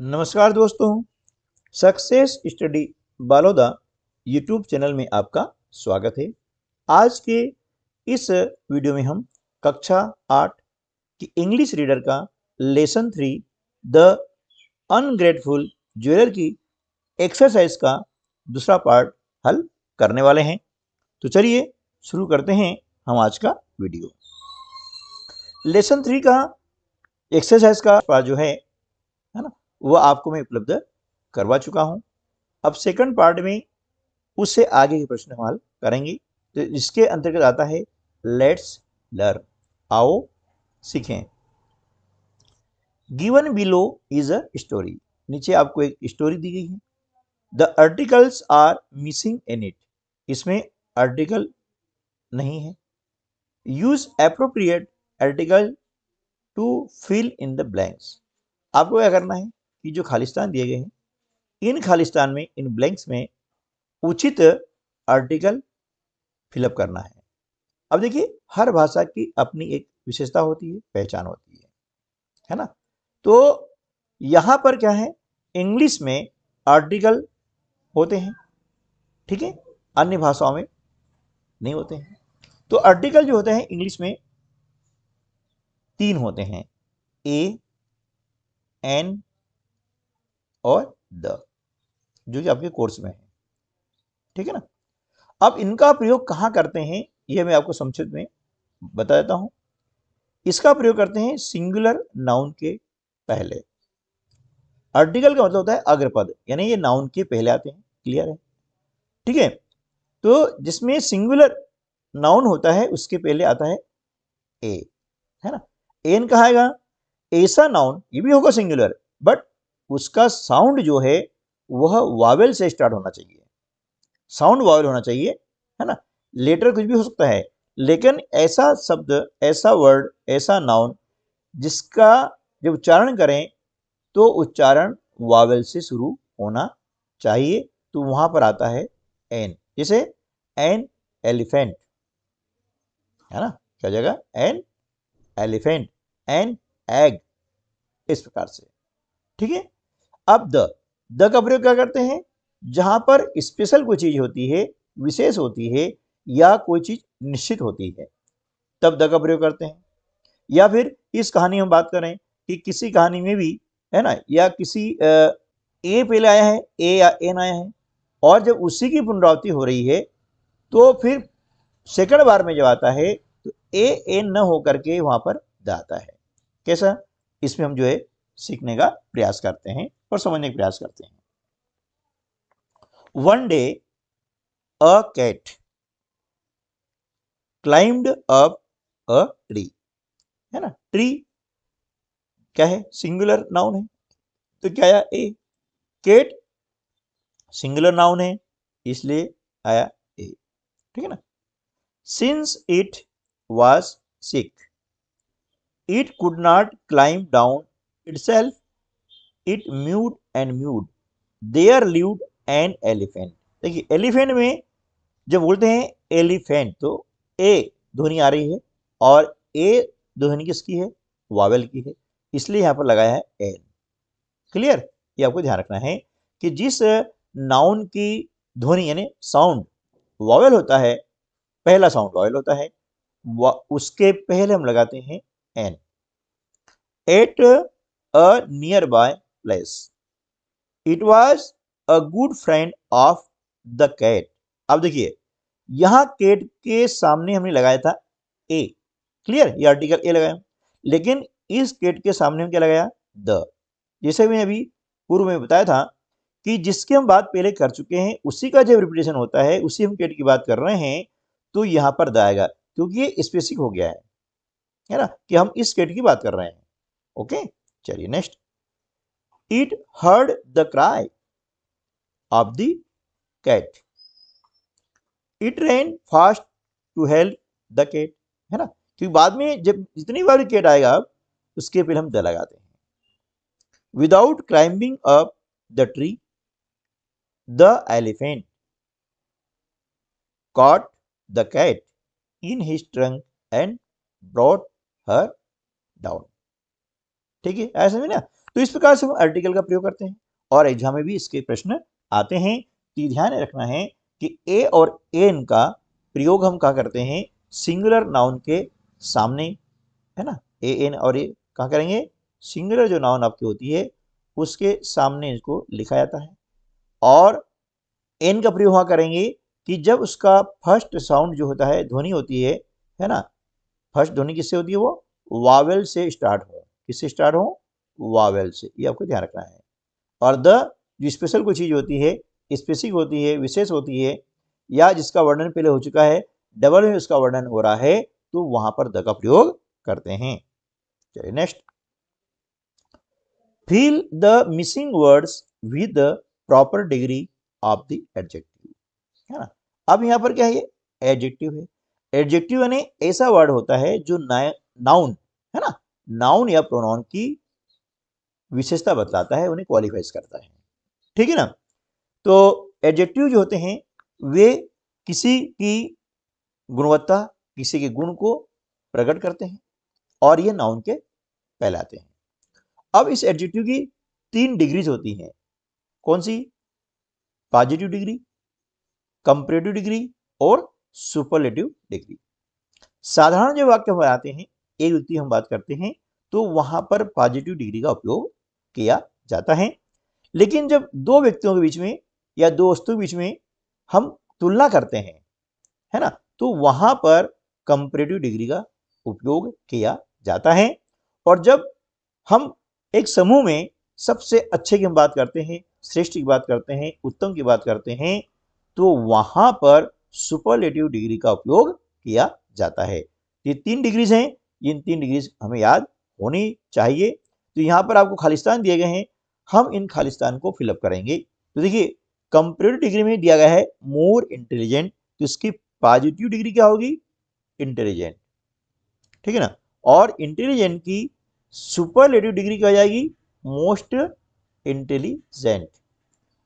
नमस्कार दोस्तों, success study Baloda YouTube channel में आपका स्वागत है। आज के इस वीडियो में हम कक्षा 8 की इंग्लिश रीडर का लेसन 3 द अनग्रेटफुल ज्वेलर की एक्सरसाइज का दूसरा पार्ट हल करने वाले हैं। तो चलिए शुरू करते हैं हम आज का वीडियो। लेसन 3 का एक्सरसाइज का पार्ट जो है ना, वो आपको मैं उपलब्ध करवा चुका हूं। अब सेकंड पार्ट में उससे आगे के प्रश्न हल करेंगे। तो इसके अंतर्गत आता है लेट्स लर्न, आओ सीखें। Given below is a story, नीचे आपको एक स्टोरी दी गई है। The articles are missing in it, इसमें आर्टिकल नहीं है। Use appropriate article to fill in the blanks, आपको क्या करना है कि जो खालिस्तान दिए गए हैं, इन खालिस्तान में, इन ब्लैंक्स में उचित आर्टिकल फिलअप करना है। अब देखिए, हर भाषा की अपनी एक विशेषता होती है, पहचान होती है ना। तो यहां पर क्या है, इंग्लिश में आर्टिकल होते हैं, ठीक है, अन्य भाषाओं में नहीं होते हैं। तो आर्टिकल जो होते हैं इंग्लिश में 3 होते हैं, ए, एन और द, जो कि आपके कोर्स में है, ठीक है ना। अब इनका प्रयोग कहां करते हैं, यह मैं आपको संक्षिप्त में बता देता हूं। इसका प्रयोग करते हैं सिंगुलर नाउन के पहले। आर्टिकल का मतलब होता है अग्रपद, यानी ये नाउन के पहले आते हैं, क्लियर है, ठीक है। तो जिसमें सिंगुलर नाउन होता है उसके पहले आता है ए, है ना। एन कहा आएगा, ऐसा नाउन, ये भी होगा सिंगुलर, बट उसका साउंड जो है वह वावेल से स्टार्ट होना चाहिए, साउंड वावेल होना चाहिए, है ना। लेटर कुछ भी हो सकता है, लेकिन ऐसा शब्द, ऐसा वर्ड, ऐसा नाउन जिसका जब उच्चारण करें तो उच्चारण वावेल से शुरू होना चाहिए। तो वहां पर आता है एन, जैसे एन एलिफेंट, है ना, क्या जगह एन एलिफेंट, एन एग, इस प्रकार से, ठीक है। अब द का प्रयोग क्या करते हैं, जहां पर स्पेशल कोई चीज होती है, विशेष होती है, या कोई चीज निश्चित होती है, तब द का प्रयोग करते हैं। या फिर इस कहानी में बात करें कि किसी कहानी में भी, है ना, या किसी ए पहले आया है, ए या एन आया है, और जब उसी की पुनरावृत्ति हो रही है तो फिर सेकंड बार में जब आता है तो ए एन न होकर के वहां पर द आता है। कैसा, इसमें हम जो है सीखने का प्रयास करते हैं और समझने का प्रयास करते हैं। One day a cat climbed up a tree, है ना। ट्री क्या है, सिंगुलर नाउन है, तो क्या आया ए। कैट सिंगुलर नाउन है, इसलिए आया ए, ठीक है ना। Since it was sick it could not climb down itself, it mewed and mewed, there lived an elephant. देखिए, एलिफेंट में जब बोलते हैं एलिफेंट तो ए ध्वनि आ रही है, और ए ध्वनि किसकी है, वावेल की है, इसलिए यहां पर लगाया है एन, क्लियर। ये आपको ध्यान रखना है कि जिस नाउन की ध्वनि यानी साउंड वावेल होता है, पहला साउंड वावेल होता है, उसके पहले हम लगाते हैं an. At a near by place it was a good friend of the cat. अब देखिए, यहां कैट के सामने हमने लगाया था ए, क्लियर, ये आर्टिकल ए लगाया, लेकिन इस कैट के सामने हम क्या लगाया, द। जैसे मैं अभी पूर्व में बताया था कि जिसकी हम बात पहले कर चुके हैं उसी का जब रिपीटेशन होता है, उसी हम कैट की बात कर रहे हैं, तो यहां पर द आएगा, क्योंकि ये स्पेसिफिक हो गया है ना, कि हम इस कैट की बात कर रहे हैं। ओके, चलिए next. It heard the cry of the cat it ran fast to help the cat, है ना, क्योंकि बाद में जब जितनी बार कैट आएगा उसके पहले हम द लगाते हैं। Without climbing up the tree the elephant caught the cat in his trunk and brought her down, ठीक है, ऐसा समझे ना। तो इस प्रकार से हम आर्टिकल का प्रयोग करते हैं और एग्जाम में भी इसके प्रश्न आते हैं। तो ध्यान रखना है कि ए और एन का प्रयोग हम क्या करते हैं, सिंगुलर नाउन के सामने, है ना, ए एन और ए क्या करेंगे, सिंगुलर जो नाउन आपकी होती है उसके सामने इसको लिखा जाता है। और एन का प्रयोग वहां करेंगे कि जब उसका फर्स्ट साउंड जो होता है, ध्वनि होती है ना, फर्स्ट ध्वनि किससे होती है, वो वावेल से स्टार्ट हो। किससे स्टार्ट हो, वावेल से, ये आपको ध्यान रखना है। और द जो स्पेशल कोई चीज होती है, स्पेसिफिक होती है, विशेष होती है, या जिसका वर्णन पहले हो चुका है, डबल में उसका वर्णन हो रहा है, तो वहां पर द का प्रयोग करते हैं। चलिए next, fill the missing words with the proper degree of the adjective, है ना। अब यहां पर क्या है, ये एडजेक्टिव है। एडजेक्टिव यानी ऐसा वर्ड होता है जो नाउन, है ना, नाउन या प्रोनाउन की विशेषता बतलाता है, उन्हें क्वालिफाइज करता है, ठीक है ना। तो एडजेक्टिव जो होते हैं वे किसी की गुणवत्ता, किसी के गुण को प्रकट करते हैं और ये नाउन के कहलाते हैं। अब इस एडजेक्टिव की 3 डिग्रीज होती हैं। कौन सी, पॉजिटिव डिग्री, कंपैरेटिव डिग्री और सुपरलेटिव डिग्री। साधारण जो वाक्य बनाते हैं, एक व्यक्ति हम बात करते हैं, तो वहां पर पॉजिटिव डिग्री का उपयोग किया जाता है। लेकिन जब दो व्यक्तियों के बीच में या दो वस्तुओं के बीच में हम तुलना करते हैं, है ना, तो वहां पर कंपैरेटिव डिग्री का उपयोग किया जाता है। और जब हम एक समूह में सबसे अच्छे की हम बात करते हैं, श्रेष्ठ की बात करते हैं, उत्तम की बात करते हैं, तो वहां पर सुपरलेटिव डिग्री का उपयोग किया जाता है। ये 3 डिग्रीज हैं, इन 3 डिग्रीज हमें याद होनी चाहिए। तो यहां पर आपको खालिस्तान दिए गए हैं, हम इन खालिस्तान को फिलअप करेंगे। तो देखिए, कंपैरेटिव डिग्री में दिया गया है मोर इंटेलिजेंट, तो इसकी पॉजिटिव डिग्री क्या होगी, इंटेलिजेंट, ठीक है ना। और इंटेलिजेंट की सुपरलेटिव डिग्री क्या हो जाएगी, मोस्ट इंटेलिजेंट।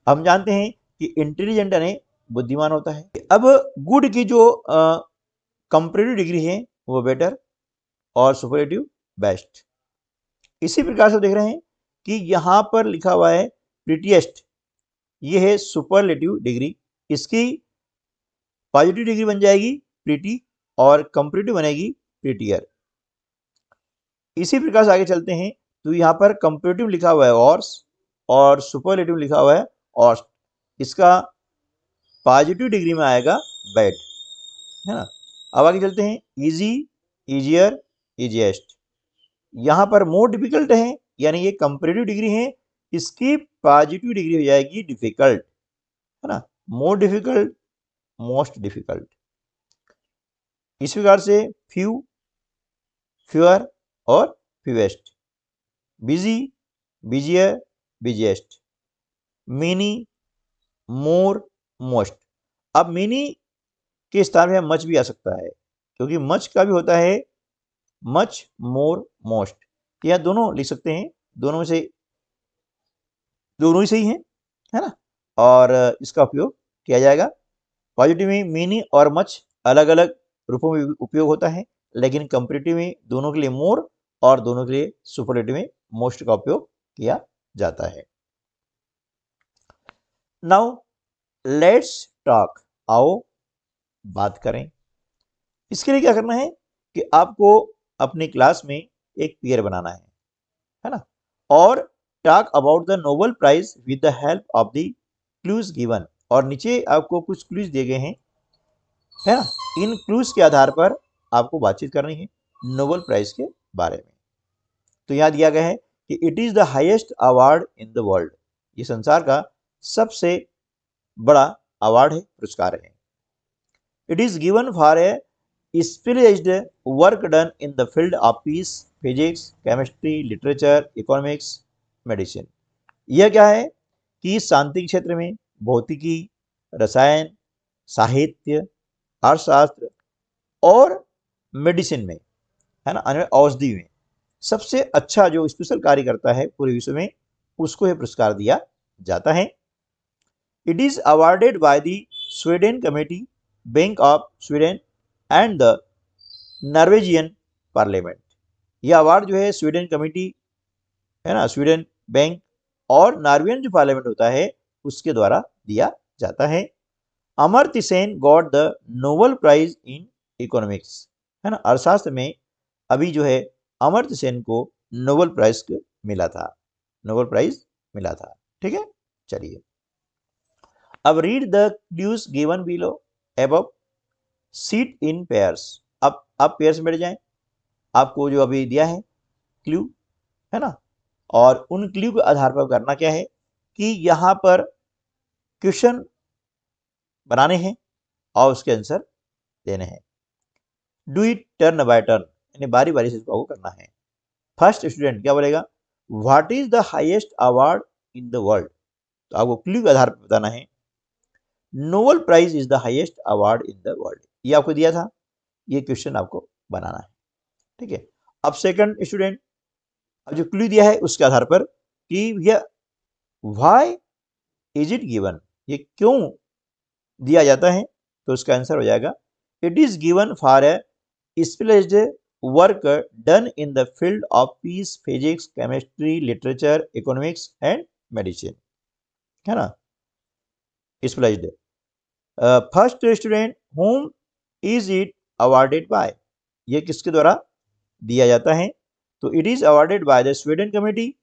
हम जानते हैं कि इंटेलिजेंट यानी बुद्धिमान होता है। अब गुड की जो कंपैरेटिव डिग्री है वो बेटर और सुपरलेटिव बेस्ट। इसी प्रकार से देख रहे हैं कि यहां पर लिखा हुआ है प्रीटीएस्ट, ये है सुपरलेटिव डिग्री, इसकी पॉजिटिव डिग्री बन जाएगी प्रीटी और कंपैरेटिव बनेगी प्रीटियर। इसी प्रकार से आगे चलते हैं, तो यहाँ पर कंपैरेटिव लिखा हुआ है ऑर्स और सुपरलेटिव लिखा हुआ है ऑर्स्ट, इसका पॉजिटिव डिग्री में आएगा बैड, है ना। अब आगे चलते हैं, इजी, इजियर, इजिएस्ट। यहाँ पर मोर डिफिकल्ट है, यानी ये कंपैरेटिव डिग्री है, इसकी पॉजिटिव डिग्री हो जाएगी डिफिकल्ट, है ना। More difficult, most difficult. इस प्रकार से फ्यू, फ्यूअर और fewest, busy, busier, busiest, many, more, most. अब मेनी के स्थान में मच भी आ सकता है, क्योंकि मच का भी होता है मच, मोर, मोस्ट, यह दोनों लिख सकते हैं, दोनों में से दोनों ही सही है ना। और इसका उपयोग किया जाएगा। पॉजिटिव में मेनी और मच अलग अलग रूपों में उपयोग होता है, लेकिन कंपैरेटिव में दोनों के लिए मोर और दोनों के लिए सुपरलेटिव में मोस्ट का उपयोग किया जाता है। नाउ लेट्स टॉक, आओ बात करें। इसके लिए क्या करना है कि आपको अपनी क्लास में एक पेयर बनाना है ना, और talk about the Nobel prize with the help of the clues given. और नीचे आपको कुछ क्लूज दिए गए हैं, है ना, इन क्लूज के आधार पर आपको बातचीत करनी है नोबेल प्राइज के बारे में। तो यहां दिया गया है कि it is the highest award in the world, ये संसार का सबसे बड़ा अवार्ड है, पुरस्कार है। It is given for a specialised work done in the field of peace, physics, chemistry, literature, economics, medicine. यह क्या है कि शांति के क्षेत्र में, भौतिकी, रसायन, साहित्य, अर्थशास्त्र और मेडिसिन में, है ना, औषधि में सबसे अच्छा जो स्पेशल कार्य करता है पूरे विश्व में, उसको यह पुरस्कार दिया जाता है। It is awarded by the Sweden committee, bank of Sweden and the Norwegian parliament. यह अवार्ड जो है स्वीडन कमेटी, है ना, स्वीडन बैंक और नॉर्वेजियन जो पार्लियामेंट होता है उसके द्वारा दिया जाता है। Amartya Sen got the Nobel prize in economics, है ना, अर्थशास्त्र में अभी जो है अमर्त्य सेन को नोबेल प्राइज मिला था, नोबेल प्राइज मिला था। ठीक है, चलिए अब read the clues given below above, seat in pairs. अब आप पेयर्स में बैठ जाएं, आपको जो अभी दिया है क्लू, है ना, और उन क्लू के आधार पर करना क्या है कि यहां पर क्वेश्चन बनाने हैं और उसके आंसर देने हैं। Do it turn by turn, यानी बारी बारी से इसको करना है। फर्स्ट स्टूडेंट क्या बोलेगा, what is the highest award in the world, तो आपको क्लू के आधार पर बताना है। Nobel prize is the highest award in the world, ये आपको दिया था, ये क्वेश्चन आपको बनाना है। ठीक है, अब सेकंड स्टूडेंट, अब जो क्लू दिया है उसके आधार पर कि यह व्हाई इज इट गिवन, ये क्यों दिया जाता है, तो उसका आंसर हो जाएगा it is given for a specialised work done in the field of peace, physics, chemistry, literature, economics and medicine, है ना, specialised. First student, whom is it awarded by, ये किसके द्वारा दिया जाता है, तो it is awarded by the Sweden committee,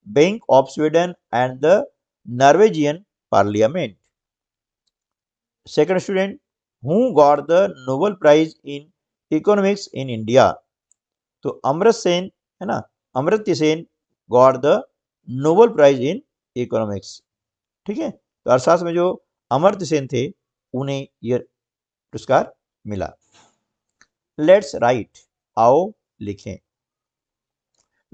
bank of Sweden and the Norwegian parliament. Second student, who got the Nobel prize in economics in India, तो अमर्त्य सेन, है ना, Amartya Sen got the Nobel prize in economics. ठीक है, तो अर्थशास्त्र में जो अमर्त्य सेन थे उन्हें यह पुरस्कार मिला। लेट्स राइट, आओ लिखें।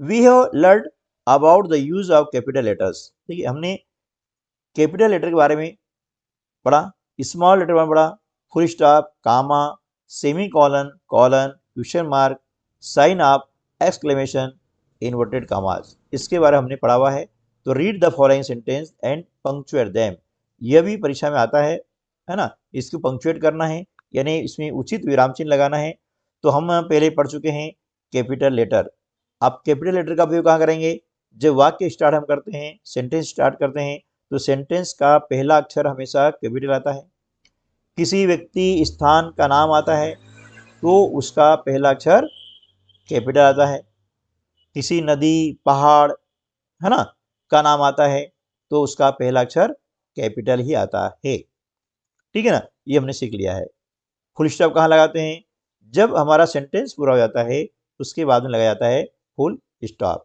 We have learn about the use of capital letters, ठीक है, हमने कैपिटल लेटर के बारे में पढ़ा, स्मॉल लेटर में पढ़ा, full stop, comma, semicolon, colon, question mark, sign of, exclamation, inverted commas, इसके बारे में हमने पढ़ा हुआ है। तो read the following sentence and punctuate them, यह भी परीक्षा में आता है ना, इसको पंक्चुएट करना है, यानी इसमें उचित विराम चिन्ह लगाना है। तो हम पहले पढ़ चुके हैं कैपिटल लेटर। आप कैपिटल लेटर का उपयोग कहाँ करेंगे, जब वाक्य स्टार्ट हम करते हैं, सेंटेंस स्टार्ट करते हैं, तो सेंटेंस का पहला अक्षर हमेशा कैपिटल आता है। किसी व्यक्ति स्थान का नाम आता है तो उसका पहला अक्षर कैपिटल आता है। किसी नदी, पहाड़, है ना, का नाम आता है तो उसका पहला अक्षर कैपिटल ही आता है। ठीक है ना, ये हमने सीख लिया है। फुल स्टॉप कहाँ लगाते हैं, जब हमारा सेंटेंस पूरा हो जाता है उसके बाद में लगाया जाता है फुल स्टॉप।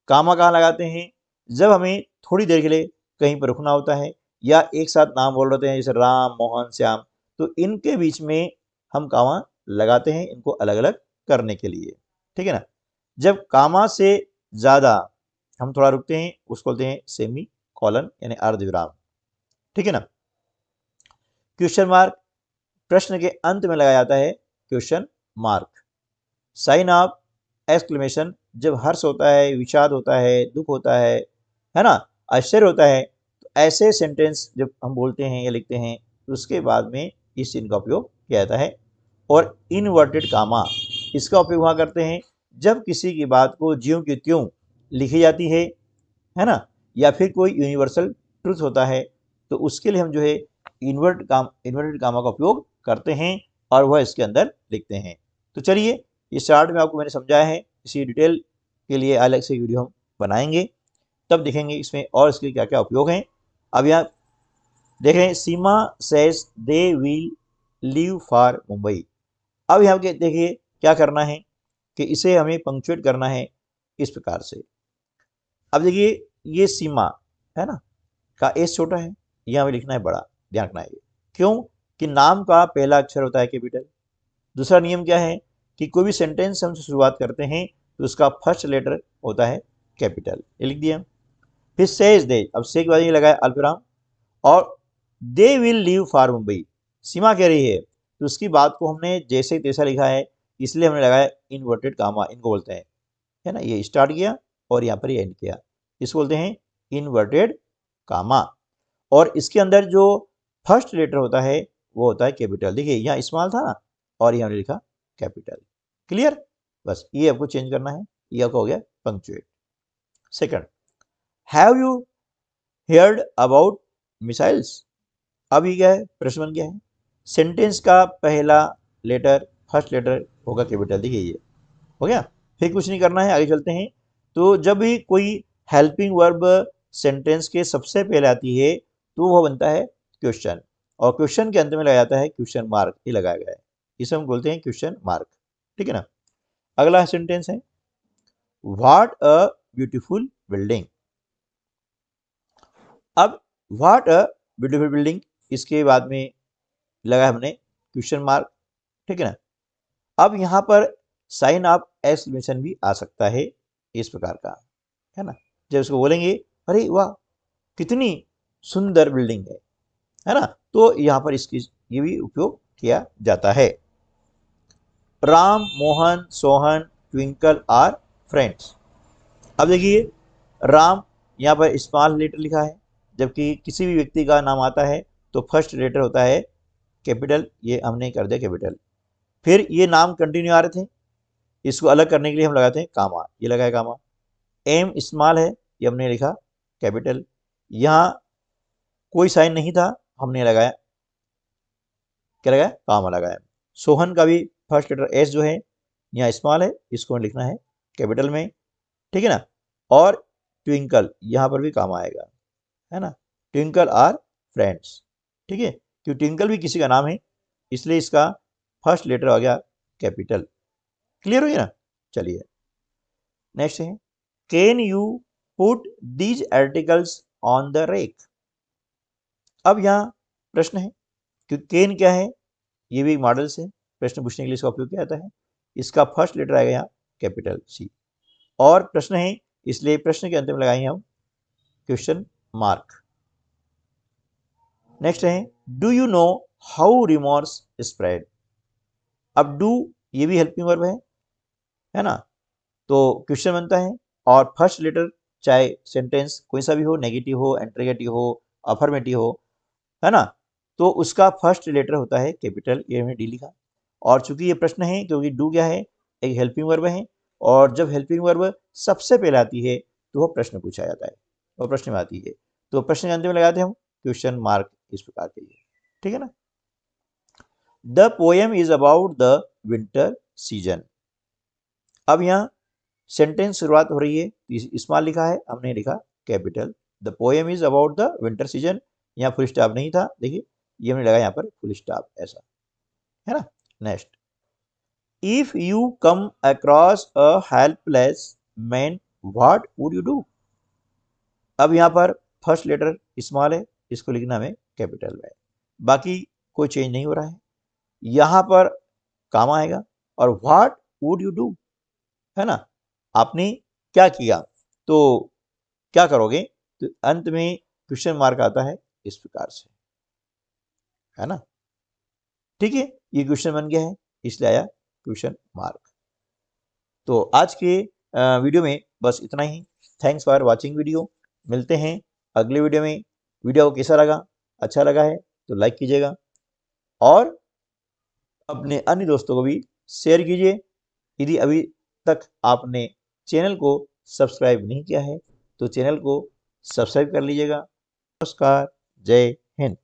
कामा कहाँ लगाते हैं, जब हमें थोड़ी देर के लिए कहीं पर रुकना होता है या एक साथ नाम बोल रहे हैं जैसे राम, मोहन, श्याम, तो इनके बीच में हम कामा लगाते हैं, इनको अलग अलग करने के लिए। ठीक है ना, जब कामा से ज़्यादा हम थोड़ा रुकते हैं उसको बोलते हैं सेमी कॉलन, यानी अर्धविराम। ठीक है ना, क्वेश्चन मार्क प्रश्न के अंत में लगाया जाता है question mark. Sign of, exclamation, जब हर्ष होता है, विषाद होता है, दुख होता है ना, आश्चर्य होता है, तो ऐसे सेंटेंस जब हम बोलते हैं या लिखते हैं तो उसके बाद में इस चिन्ह का उपयोग किया जाता है। और इनवर्टेड कामा, इसका उपयोग वहाँ करते हैं जब किसी की बात को ज्यों की त्यों लिखी जाती है ना, या फिर कोई यूनिवर्सल ट्रुथ होता है तो उसके लिए हम जो है इन्वर्टेड कामा का उपयोग करते हैं और वह इसके अंदर लिखते हैं। तो चलिए, इस चार्ट में आपको मैंने समझाया है, इसी डिटेल के लिए अलग से वीडियो हम बनाएंगे, तब देखेंगे इसमें और इसके क्या क्या उपयोग हैं। अब यहाँ देखें, Seema says they will leave for Mumbai. अब यहाँ के देखिए क्या करना है कि इसे हमें पंक्चुएट करना है इस प्रकार से। अब देखिए ये सीमा है ना, का एस छोटा है, यहाँ हमें लिखना है बड़ा, ध्यान रखना है। क्यों कि नाम का पहला अक्षर होता है कैपिटल। दूसरा नियम क्या है कि कोई भी सेंटेंस हम शुरुआत करते हैं तो उसका फर्स्ट लेटर होता है कैपिटल, ये लिख दिया। फिर सेज दे, अब से के बाद ये लगाया अल्पविराम, और they will leave for Mumbai, Seema कह रही है तो उसकी बात को हमने जैसे तैसा लिखा है, इसलिए हमने लगाया इन्वर्टेड कामा, इनको बोलते हैं, है ना, ये स्टार्ट किया और यहाँ पर ये एंड किया, इसको बोलते हैं इन्वर्टेड कामा। और इसके अंदर जो फर्स्ट लेटर होता है वो होता है कैपिटल। देखिए यहाँ स्मॉल था ना और यहाँ लिखा कैपिटल। क्लियर, बस ये आपको चेंज करना है, ये आपको हो गया punctuate. Second, have you heard about missiles. अब ये क्या है, प्रश्न बन गया है। सेंटेंस का पहला लेटर, फर्स्ट लेटर होगा कैपिटल, देखिए ये हो गया। फिर कुछ नहीं करना है, आगे चलते हैं। तो जब भी कोई हेल्पिंग वर्ब सेंटेंस के सबसे पहले आती है तो वह बनता है क्वेश्चन, और क्वेश्चन के अंत में लगाया जाता है क्वेश्चन मार्क, ये लगाया गया है, इसे हम बोलते हैं क्वेश्चन मार्क, ठीक है ना। अगला सेंटेंस है व्हाट अ ब्यूटीफुल बिल्डिंग। अब व्हाट अ ब्यूटीफुल बिल्डिंग, इसके बाद में लगा हमने क्वेश्चन मार्क, ठीक है ना। अब यहाँ पर साइन ऑफ एक्सक्लेमेशन भी आ सकता है इस प्रकार का, है ना। जब इसको बोलेंगे अरे वाह कितनी सुंदर बिल्डिंग है ना, तो यहाँ पर इसकी ये भी उपयोग किया जाता है। Ram, Mohan, Sohan, Twinkle are friends. अब देखिए राम, यहाँ पर स्मॉल लेटर लिखा है, जबकि किसी भी व्यक्ति का नाम आता है तो फर्स्ट लेटर होता है कैपिटल, ये हमने कर दिया कैपिटल। फिर ये नाम कंटिन्यू आ रहे थे, इसको अलग करने के लिए हम लगाते हैं कामा, ये लगाया कामा। एम स्मॉल है, ये हमने लिखा कैपिटल। यहाँ कोई साइन नहीं था, हमने लगाया, क्या लगाया, कामा लगाया। सोहन का भी फर्स्ट लेटर एस जो है यहाँ स्मॉल है, इसको लिखना है कैपिटल में, ठीक है ना। और ट्विंकल यहाँ पर भी काम आएगा, है ना। ट्विंकल आर फ्रेंड्स, ठीक है, क्योंकि ट्विंकल भी किसी का नाम है, इसलिए इसका फर्स्ट लेटर आ गया कैपिटल। क्लियर हो गया ना। चलिए नेक्स्ट है can you put these articles on the rack. अब यहाँ प्रश्न है कि कैन क्या है, ये भी मॉडल से प्रश्न पूछने के लिए इसका उपयोग किया जाता है। इसका फर्स्ट लेटर आएगा यहाँ कैपिटल सी, और प्रश्न है इसलिए प्रश्न के अंत में लगाएंगे हम क्वेश्चन मार्क। नेक्स्ट है do you know how remorse spread. अब डू ये भी हेल्पिंग वर्ब है ना, तो क्वेश्चन बनता है, और फर्स्ट लेटर चाहे सेंटेंस कोई सा भी हो, नेगेटिव हो, इंटरोगेटिव हो, अफर्मेटिव हो, है ना, तो उसका फर्स्ट लेटर होता है कैपिटल, ये हमने डी लिखा। और चूंकि ये प्रश्न है क्योंकि डू क्या है, एक हेल्पिंग वर्ब है, और जब हेल्पिंग वर्ब सबसे पहले आती है तो वह प्रश्न पूछा जाता है, वह प्रश्न में आती है, तो प्रश्न के अंत में लगाते हैं हम क्वेश्चन मार्क, इस प्रकार के, ठीक है ना। The poem is about the winter season. अब यहाँ सेंटेंस शुरुआत हो रही है, स्मॉल लिखा है, हमने लिखा capital. The poem is about the winter season, यहाँ फुल स्टॉप नहीं था, देखिए ये हमने लगा यहाँ पर फुल स्टॉप, ऐसा, है ना। Next, if you come across a helpless man what would you do. अब यहाँ पर फर्स्ट लेटर स्मॉल है, इसको लिखना हमें कैपिटल में, बाकी कोई चेंज नहीं हो रहा है। यहाँ पर काम आएगा, और व्हाट वुड यू डू, है ना, आपने क्या किया, तो क्या करोगे, तो अंत में क्वेश्चन मार्क आता है इस प्रकार से, है ना। ठीक है, ये क्वेश्चन बन गया है, इसलिए आया क्वेश्चन मार्क। तो आज के वीडियो में बस इतना ही। Thanks for watching video. मिलते हैं अगले वीडियो में। वीडियो को कैसा लगा, अच्छा लगा है तो लाइक कीजिएगा, और अपने अन्य दोस्तों को भी शेयर कीजिए। यदि अभी तक आपने चैनल को सब्सक्राइब नहीं किया है तो चैनल को सब्सक्राइब कर लीजिएगा। नमस्कार, जय हिंद।